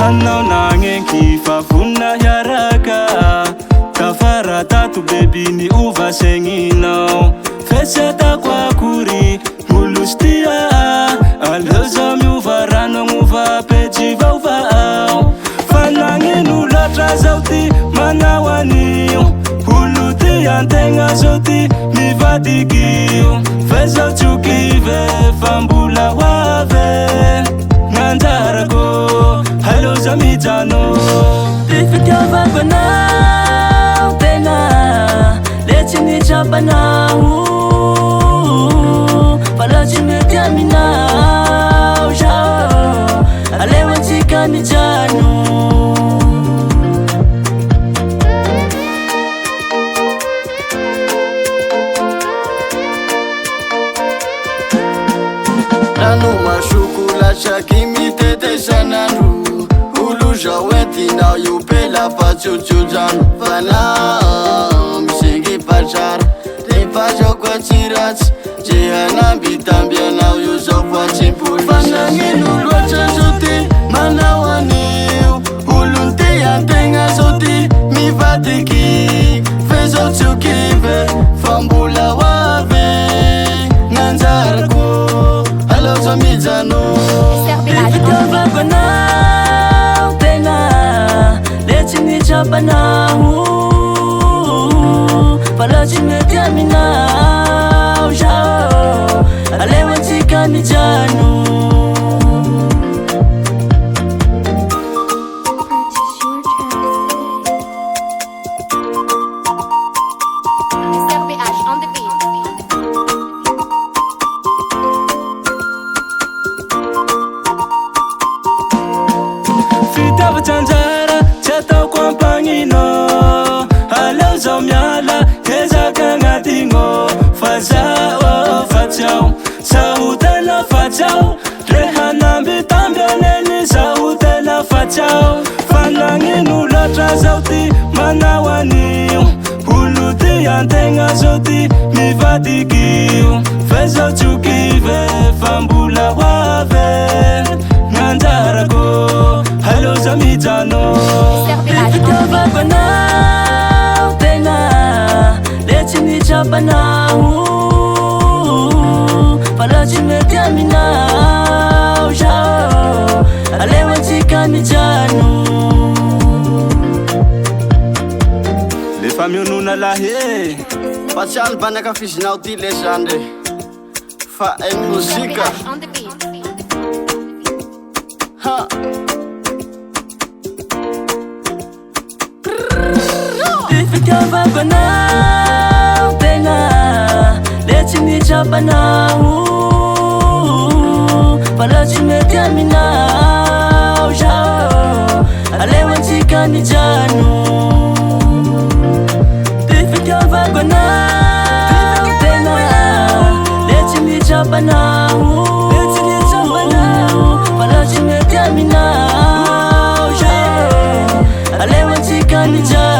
Hanao nangenky fa vonina hiaraka Kafara tato baby ny ova segninao Fesatako akory molostia Aleo za miova rano miova pejy vaovao Fa nagnino loatra zao ty manao anio Olo ty antegna zao ty mivadikio Fe zao tsokive fa mbola hoave Nganjarako Hello zamijano Ty fitiavako anao tena Le tsy nitrapanao Fala tsy mety aminao zao Aleo antsika mijano Rano masoko saky mitetesanandro Olo zao entinao io pela fa tsotsodrano Fa na misengy patrara Rehefa zao koa tsy ratsy Je hanambitamby anao io zao fa tsy mpolisa Fa nagnino loatra zao ty manao anio Olo nte antegna zao ty mivadiky Fe zao tsokive fa mbola hoave Nganjarako Aleo za mijano Fitiavako anao tena Le tsy nitrapanao Fala tsy mety aminao zao Aleo antsika mijano Janjara, chatao compagnino Aleo zao miala, kezaka agnatingo Fa zao, fa tiao, zaho tena fa tiao Reha nambitamby aneny, zaho tena fa tiao Fa nagnino loatra zao ty manao anio Olo ty antegna zao ty mivadikio Fe zao tsokive, fa mbola hoave Nganjarako Hello zamijano Fitiavako anao tena Le tsy nitrapanao Fala tsy mety aminao zao Aleo antsika mijano Lefa mionona lahe Fa tsy any bany akafizinao ty le zandre Fa en mozika Ha Fitiavako anao tena Le tsy nitrapanao Fala tsy mety aminao zao Aleo antsika mijano Fitiavako anao tena Le tsy nitrapanao Fala tsy mety aminao zao Aleo antsika mijano